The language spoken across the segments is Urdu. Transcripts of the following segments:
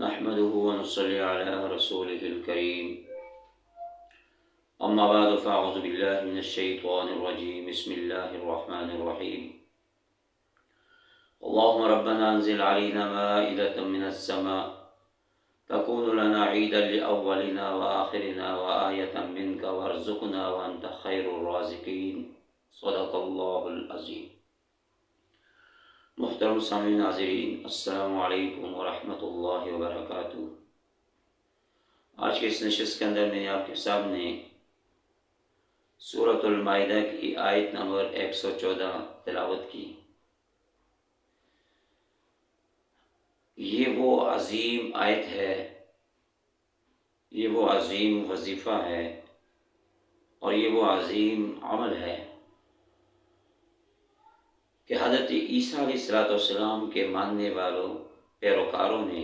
نحمده ونصلي على رسوله الكريم أما بعد فأعوذ بالله من الشيطان الرجيم بسم الله الرحمن الرحيم اللهم ربنا انزل علينا مائدة من السماء تكون لنا عيدا لأولنا وآخرنا وآية منك وارزقنا وأنت خير الرازقين صدق الله العظيم۔ محترم سامعین ناظرین، السلام علیکم ورحمۃ اللہ وبرکاتہ۔ آج کے اس نشست کے اندر میں نے آپ کے سامنے سورۃ المائدہ کی آیت نمبر 114 تلاوت کی۔ یہ وہ عظیم آیت ہے، یہ وہ عظیم وظیفہ ہے اور یہ وہ عظیم عمل ہے کہ حضرت عیسیٰ علیہ السلام کے ماننے والوں پیروکاروں نے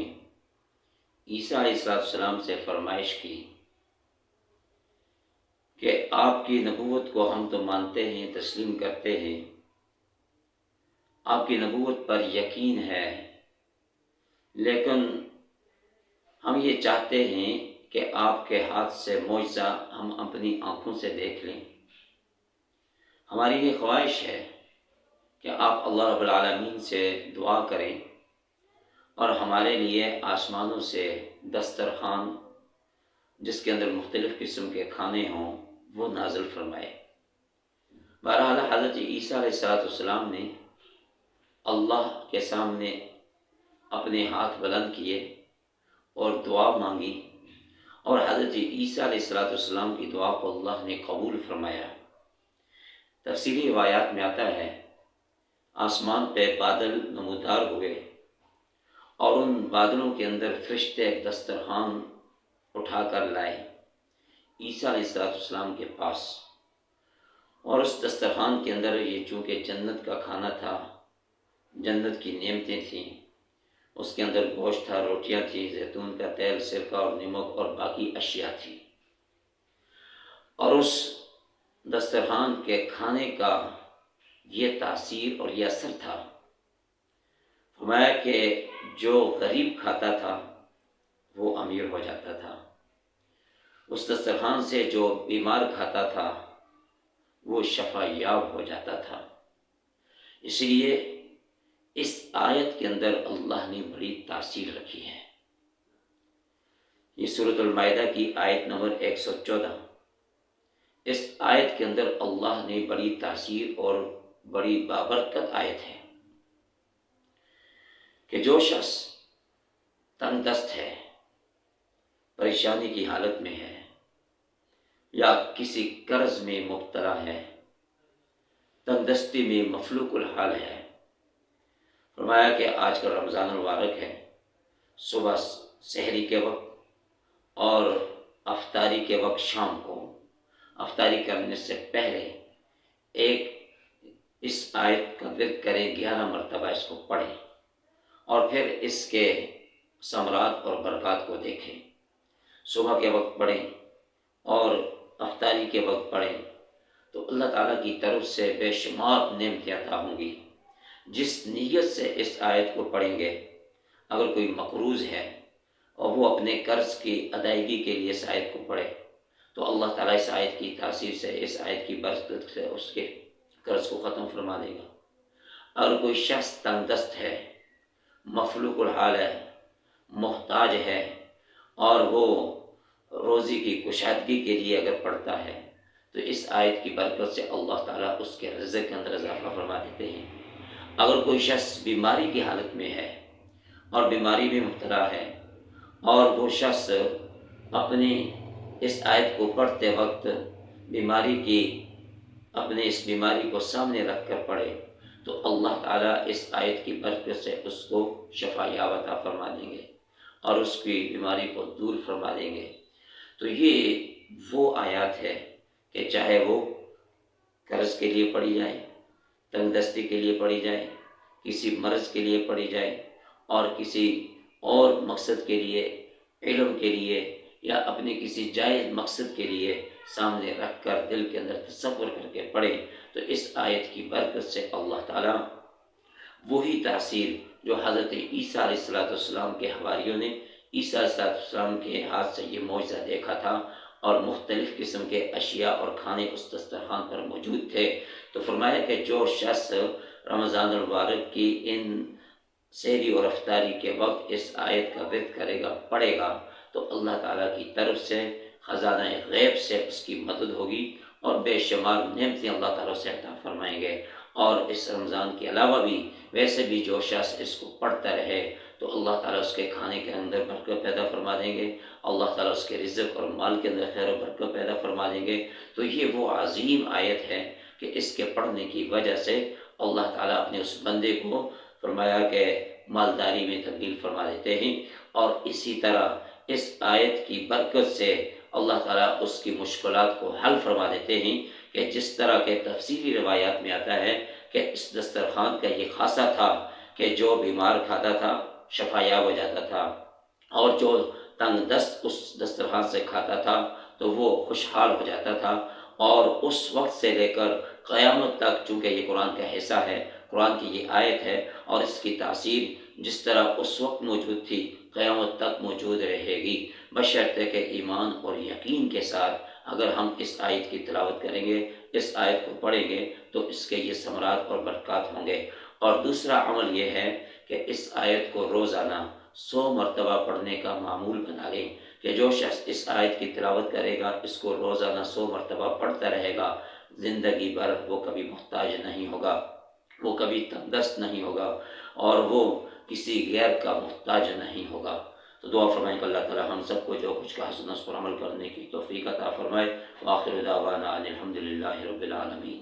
عیسیٰ علیہ السلام سے فرمائش کی کہ آپ کی نبوت کو ہم تو مانتے ہیں، تسلیم کرتے ہیں، آپ کی نبوت پر یقین ہے، لیکن ہم یہ چاہتے ہیں کہ آپ کے ہاتھ سے معجزہ ہم اپنی آنکھوں سے دیکھ لیں۔ ہماری یہ خواہش ہے کہ آپ اللہ رب العالمین سے دعا کریں اور ہمارے لیے آسمانوں سے دسترخوان جس کے اندر مختلف قسم کے کھانے ہوں وہ نازل فرمائے۔ بہرحال حضرت عیسیٰ علیہ السلام نے اللہ کے سامنے اپنے ہاتھ بلند کیے اور دعا مانگی، اور حضرت عیسیٰ علیہ السلام کی دعا کو اللہ نے قبول فرمایا۔ تفصیلی روایات میں آتا ہے آسمان پہ بادل نمودار ہوئے اور ان بادلوں کے اندر فرشتے ایک دسترخوان اٹھا کر لائے عیسیٰ علیہ السلام کے پاس، اور اس دسترخوان کے اندر یہ چونکہ جنت کا کھانا تھا، جنت کی نعمتیں تھیں، اس کے اندر گوشت تھا، روٹیاں تھیں، زیتون کا تیل، سرکہ اور نمک اور باقی اشیاء تھی، اور اس دسترخوان کے کھانے کا یہ تاثیر اور یہ اثر تھا۔ فرمایا کہ جو غریب کھاتا تھا وہ امیر ہو جاتا تھا، اس دسترخوان سے جو بیمار کھاتا تھا وہ شفا یاب ہو جاتا تھا۔ اس لیے اس آیت کے اندر اللہ نے بڑی تاثیر رکھی ہے۔ یہ سورۃ المائدہ کی آیت نمبر 114، اس آیت کے اندر اللہ نے بڑی تاثیر اور بڑی بابرکت آیت ہے کہ جو شخص تنگ دست ہے، پریشانی کی حالت میں ہے یا کسی قرض میں مبتلا ہے، تنگ دستی میں مفلوق الحال ہے، فرمایا کہ آج کا رمضان المبارک ہے، صبح سحری کے وقت اور افطاری کے وقت شام کو افطاری کرنے سے پہلے ایک اس آیت کا ورد کریں، 11 مرتبہ اس کو پڑھیں اور پھر اس کے ثمرات اور برکات کو دیکھیں۔ صبح کے وقت پڑھیں اور افطاری کے وقت پڑھیں تو اللہ تعالیٰ کی طرف سے بے شمار نعمتیں عطا ہوں گی۔ جس نیت سے اس آیت کو پڑھیں گے، اگر کوئی مقروض ہے اور وہ اپنے قرض کی ادائیگی کے لیے اس آیت کو پڑھے تو اللہ تعالیٰ اس آیت کی تاثیر سے، اس آیت کی برکت سے اس کے قرض کو ختم فرما دے گا۔ اگر کوئی شخص تنگ دست ہے، مفلوق الحال ہے، محتاج ہے اور وہ روزی کی کشادگی کے لیے اگر پڑھتا ہے تو اس آیت کی برکت سے اللہ تعالیٰ اس کے رزق کے اندر اضافہ فرما دیتے ہیں۔ اگر کوئی شخص بیماری کی حالت میں ہے اور بیماری میں مبتلا ہے اور وہ شخص اپنی اس آیت کو پڑھتے وقت اپنے اس بیماری کو سامنے رکھ کر پڑھے تو اللہ تعالیٰ اس آیت کی برکت سے اس کو شفا یاب عطا فرما دیں گے اور اس کی بیماری کو دور فرما دیں گے۔ تو یہ وہ آیات ہے کہ چاہے وہ قرض کے لیے پڑھی جائے، تنگ دستی کے لیے پڑھی جائے، کسی مرض کے لیے پڑھی جائے اور کسی اور مقصد کے لیے، علم کے لیے یا اپنے کسی جائز مقصد کے لیے سامنے رکھ کر دل کے اندر تصور کر کے پڑھیں تو اس آیت کی برکت سے اللہ تعالیٰ وہی تاثیر جو حضرت عیسیٰ علیہ السلام کے حواریوں نے عیسیٰ علیہ السلام کے ہاتھ سے یہ معجزہ دیکھا تھا اور مختلف قسم کے اشیاء اور کھانے اس دسترخوان پر موجود تھے۔ تو فرمایا کہ جو شخص رمضان المبارک کی ان سحری اور افطاری کے وقت اس آیت کا ورد کرے گا، پڑھے گا، تو اللہ تعالیٰ کی طرف سے خزانہ غیب سے اس کی مدد ہوگی اور بے شمار نعمتیں اللہ تعالیٰ سے عطا فرمائیں گے۔ اور اس رمضان کے علاوہ بھی ویسے بھی جو شخص اس کو پڑھتا رہے تو اللہ تعالیٰ اس کے کھانے کے اندر برکت پیدا فرما دیں گے، اللہ تعالیٰ اس کے رزق اور مال کے اندر خیر و برکت پیدا فرما دیں گے۔ تو یہ وہ عظیم آیت ہے کہ اس کے پڑھنے کی وجہ سے اللہ تعالیٰ اپنے اس بندے کو فرمایا کہ مالداری میں تبدیل فرما دیتے ہیں، اور اسی طرح اس آیت کی برکت سے اللہ تعالیٰ اس کی مشکلات کو حل فرما دیتے ہیں، کہ جس طرح کے تفصیلی روایات میں آتا ہے کہ اس دسترخوان کا یہ خاصہ تھا کہ جو بیمار کھاتا تھا شفا یاب ہو جاتا تھا، اور جو تنگ دست اس دسترخوان سے کھاتا تھا تو وہ خوشحال ہو جاتا تھا۔ اور اس وقت سے لے کر قیامت تک، چونکہ یہ قرآن کا حصہ ہے، قرآن کی یہ آیت ہے، اور اس کی تاثیر جس طرح اس وقت موجود تھی قیامت تک موجود رہے گی، بشرطے کہ ایمان اور یقین کے ساتھ اگر ہم اس آیت کی تلاوت کریں گے، اس آیت کو پڑھیں گے، تو اس کے یہ ثمرات اور برکات ہوں گے۔ اور دوسرا عمل یہ ہے کہ اس آیت کو روزانہ 100 مرتبہ پڑھنے کا معمول بنا لیں، کہ جو شخص اس آیت کی تلاوت کرے گا، اس کو روزانہ 100 مرتبہ پڑھتا رہے گا، زندگی بھر وہ کبھی محتاج نہیں ہوگا، وہ کبھی تنگدست نہیں ہوگا، اور وہ کسی غیر کا محتاج نہیں ہوگا۔ تو دعا فرمائیں کہ اللہ تعالی ہم سب کو جو کچھ کہا سنا اس پر عمل کرنے کی توفیق عطا فرمائے۔ وآخر دعوانا ان الحمد للہ رب العالمین۔